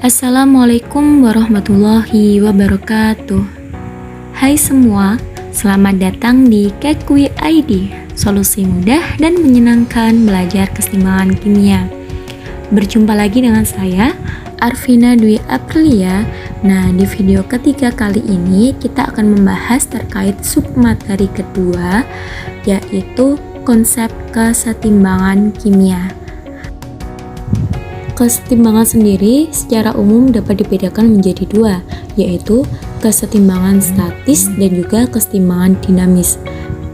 Assalamualaikum warahmatullahi wabarakatuh. Hai semua, selamat datang di Kekui ID, solusi mudah dan menyenangkan belajar keseimbangan kimia. Berjumpa lagi dengan saya, Arvina Dwi Aprilia. Nah, di video ketiga kali ini kita akan membahas terkait submateri kedua, yaitu konsep kesetimbangan kimia. Kesetimbangan sendiri secara umum dapat dibedakan menjadi dua, yaitu kesetimbangan statis dan juga kesetimbangan dinamis.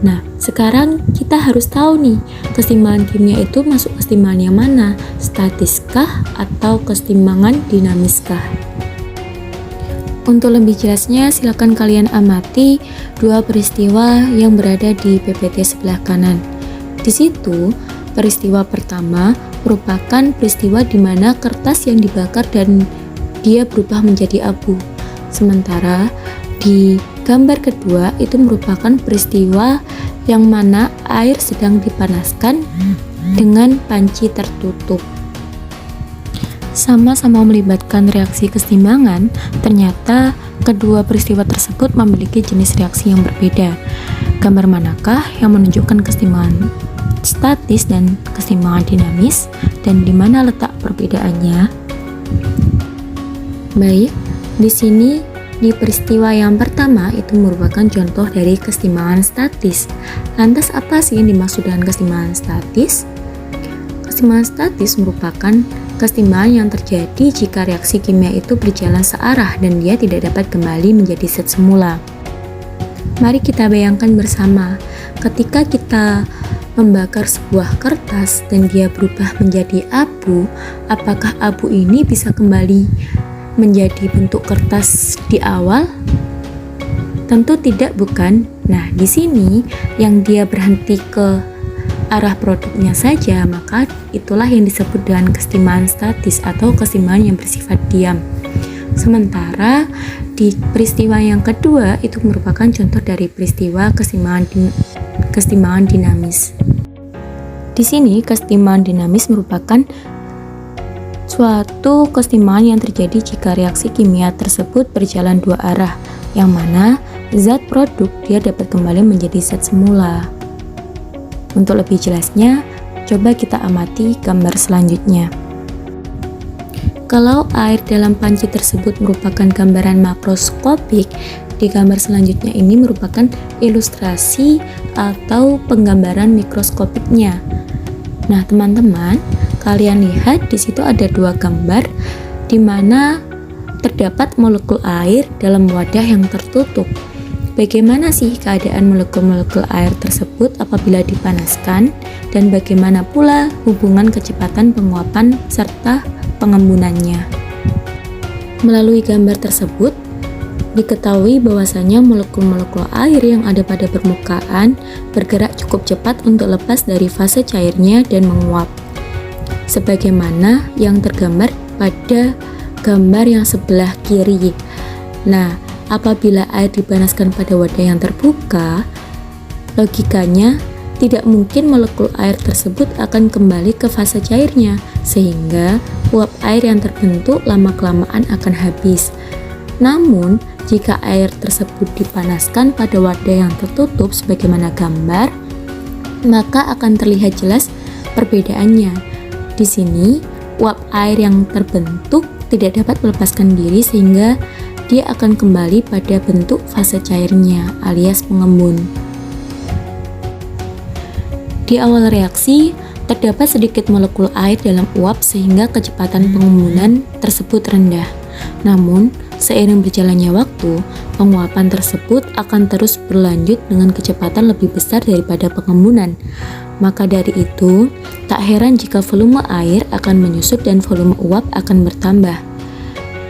Nah, sekarang kita harus tahu nih, kesetimbangan kimia itu masuk kesetimbangan yang mana? Statiskah atau kesetimbangan dinamiskah? Untuk lebih jelasnya, silakan kalian amati dua peristiwa yang berada di PPT sebelah kanan. Di situ, peristiwa pertama merupakan peristiwa di mana kertas yang dibakar dan dia berubah menjadi abu. Sementara di gambar kedua itu merupakan peristiwa yang mana air sedang dipanaskan dengan panci tertutup. Sama-sama melibatkan reaksi kesetimbangan, ternyata kedua peristiwa tersebut memiliki jenis reaksi yang berbeda. Gambar manakah yang menunjukkan kesetimbangan statis dan kesetimbangan dinamis, dan di mana letak perbedaannya? Baik, di sini di peristiwa yang pertama itu merupakan contoh dari kesetimbangan statis. Lantas apa sih yang dimaksud dengan kesetimbangan statis? Kesetimbangan statis merupakan kesetimbangan yang terjadi jika reaksi kimia itu berjalan searah dan dia tidak dapat kembali menjadi zat semula. Mari kita bayangkan bersama, ketika kita membakar sebuah kertas dan dia berubah menjadi abu, apakah abu ini bisa kembali menjadi bentuk kertas di awal? Tentu tidak, bukan? Nah, di sini yang dia berhenti ke arah produknya saja, maka itulah yang disebut dengan kesetimbangan statis atau kesetimbangan yang bersifat diam. Sementara di peristiwa yang kedua itu merupakan contoh dari peristiwa kesetimbangan dinamis. Di sini kesetimbangan dinamis merupakan suatu kesetimbangan yang terjadi jika reaksi kimia tersebut berjalan dua arah, yang mana zat produk dia dapat kembali menjadi zat semula. Untuk lebih jelasnya, coba kita amati gambar selanjutnya. Kalau air dalam panci tersebut merupakan gambaran makroskopik, di gambar selanjutnya ini merupakan ilustrasi atau penggambaran mikroskopiknya. Nah, teman-teman, kalian lihat di situ ada dua gambar di mana terdapat molekul air dalam wadah yang tertutup. Bagaimana sih keadaan molekul-molekul air tersebut apabila dipanaskan, dan bagaimana pula hubungan kecepatan penguapan serta pengembunannya? Melalui gambar tersebut diketahui bahwasanya molekul-molekul air yang ada pada permukaan bergerak cukup cepat untuk lepas dari fase cairnya dan menguap, sebagaimana yang tergambar pada gambar yang sebelah kiri. Nah, apabila air dipanaskan pada wadah yang terbuka, logikanya tidak mungkin molekul air tersebut akan kembali ke fase cairnya, sehingga uap air yang terbentuk lama-kelamaan akan habis. Namun, jika air tersebut dipanaskan pada wadah yang tertutup sebagaimana gambar, maka akan terlihat jelas perbedaannya. Di sini, uap air yang terbentuk tidak dapat melepaskan diri sehingga dia akan kembali pada bentuk fase cairnya alias pengembun. Di awal reaksi, terdapat sedikit molekul air dalam uap sehingga kecepatan pengembunan tersebut rendah. Namun, seiring berjalannya waktu, penguapan tersebut akan terus berlanjut dengan kecepatan lebih besar daripada pengembunan. Maka dari itu, tak heran jika volume air akan menyusut dan volume uap akan bertambah.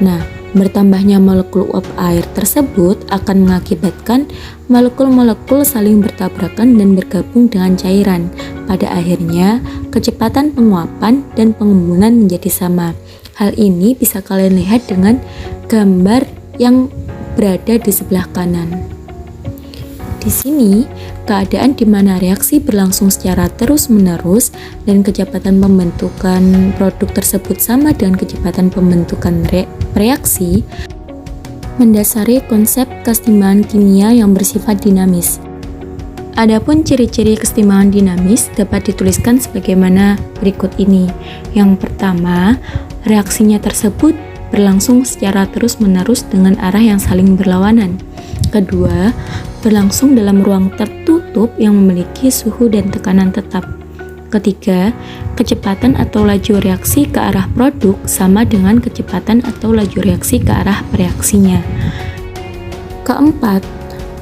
Nah, bertambahnya molekul uap air tersebut akan mengakibatkan molekul-molekul saling bertabrakan dan bergabung dengan cairan. Pada akhirnya, kecepatan penguapan dan pengembunan menjadi sama. Hal ini bisa kalian lihat dengan gambar yang berada di sebelah kanan. Di sini, keadaan di mana reaksi berlangsung secara terus-menerus dan kecepatan pembentukan produk tersebut sama dengan kecepatan pembentukan reaksi mendasari konsep kesetimbangan kimia yang bersifat dinamis. Adapun ciri-ciri kesetimbangan dinamis dapat dituliskan sebagaimana berikut ini. Yang pertama, reaksinya tersebut berlangsung secara terus-menerus dengan arah yang saling berlawanan. Kedua, berlangsung dalam ruang tertutup yang memiliki suhu dan tekanan tetap. Ketiga, kecepatan atau laju reaksi ke arah produk sama dengan kecepatan atau laju reaksi ke arah reaksinya. Keempat,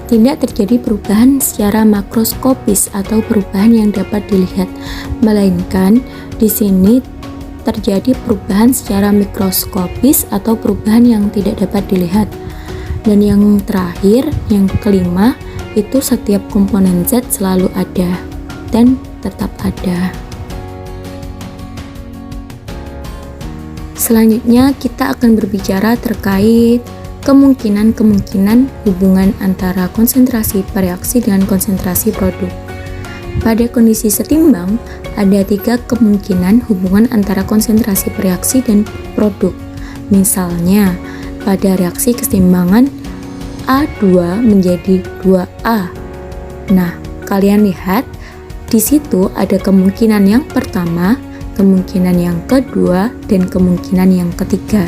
tidak terjadi perubahan secara makroskopis atau perubahan yang dapat dilihat, melainkan di sini terjadi perubahan secara mikroskopis atau perubahan yang tidak dapat dilihat. Dan yang terakhir, yang kelima, itu setiap komponen zat selalu ada dan tetap ada. Selanjutnya kita akan berbicara terkait kemungkinan-kemungkinan hubungan antara konsentrasi reaksi dengan konsentrasi produk. Pada kondisi setimbang, ada 3 kemungkinan hubungan antara konsentrasi reaksi dan produk. Misalnya, pada reaksi kesetimbangan A2 menjadi 2A. Nah, kalian lihat di situ ada kemungkinan yang pertama, kemungkinan yang kedua, dan kemungkinan yang ketiga.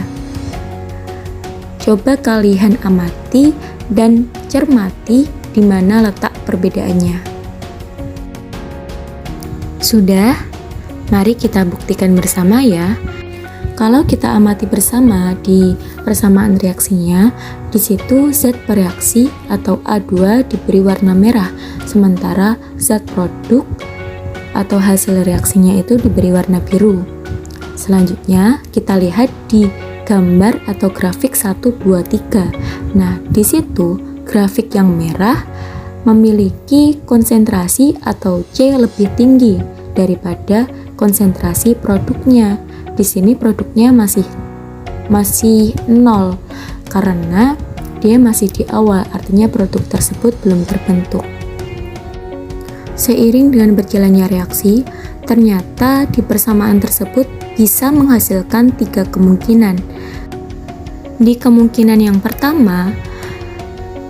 Coba kalian amati dan cermati di mana letak perbedaannya. Sudah? Mari kita buktikan bersama ya. Kalau kita amati bersama di persamaan reaksinya, di situ zat bereaksi atau A2 diberi warna merah, sementara zat produk atau hasil reaksinya itu diberi warna biru. Selanjutnya, kita lihat di gambar atau grafik 1, 2, 3. Nah, di situ grafik yang merah memiliki konsentrasi atau C lebih tinggi daripada konsentrasi produknya. Di sini produknya masih 0 karena dia masih di awal, artinya produk tersebut belum terbentuk. Seiring dengan berjalannya reaksi, ternyata di persamaan tersebut bisa menghasilkan 3 kemungkinan. Di kemungkinan yang pertama,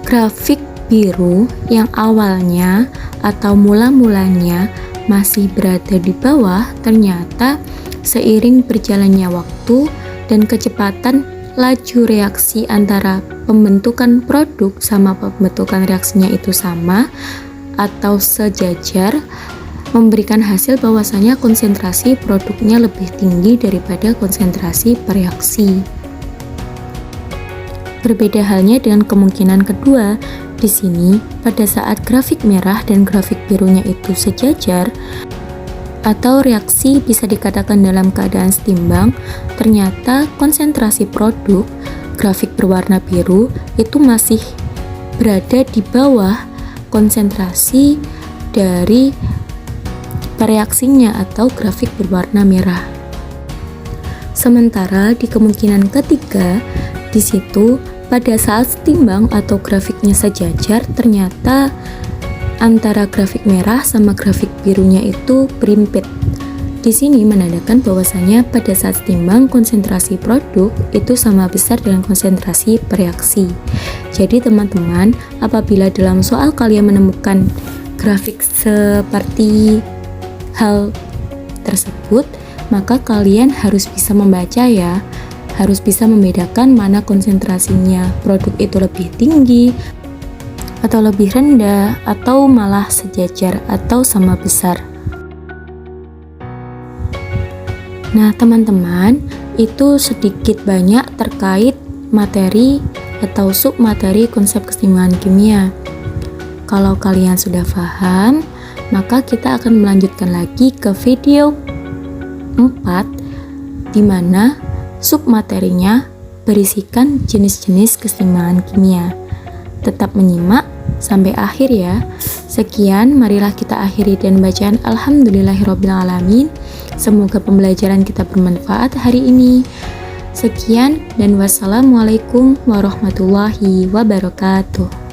grafik biru yang awalnya atau mula-mulanya masih berada di bawah, ternyata seiring berjalannya waktu dan kecepatan laju reaksi antara pembentukan produk sama pembentukan reaksinya itu sama atau sejajar, memberikan hasil bahwasanya konsentrasi produknya lebih tinggi daripada konsentrasi reaksi. Berbeda halnya dengan kemungkinan kedua. Di sini, pada saat grafik merah dan grafik birunya itu sejajar, atau reaksi bisa dikatakan dalam keadaan setimbang, ternyata konsentrasi produk, grafik berwarna biru, itu masih berada di bawah konsentrasi dari reaksinya atau grafik berwarna merah. Sementara di kemungkinan ketiga, di situ pada saat setimbang atau grafiknya sejajar, ternyata antara grafik merah sama grafik birunya itu berimpit. Di sini menandakan bahwasanya pada saat setimbang konsentrasi produk itu sama besar dengan konsentrasi reaksi. Jadi teman-teman, apabila dalam soal kalian menemukan grafik seperti hal tersebut, maka kalian harus bisa membaca ya, harus bisa membedakan mana konsentrasinya produk itu lebih tinggi atau lebih rendah, atau malah sejajar atau sama besar. Nah teman-teman, itu sedikit banyak terkait materi atau submateri konsep kesetimbangan kimia. Kalau kalian sudah paham, maka kita akan melanjutkan lagi ke video 4 di mana submaterinya berisikan jenis-jenis kesetimbangan kimia. Tetap menyimak sampai akhir ya. Sekian, marilah kita akhiri dan bacaan Alhamdulillahirrabbilalamin. Semoga pembelajaran kita bermanfaat hari ini. Sekian dan wassalamualaikum warahmatullahi wabarakatuh.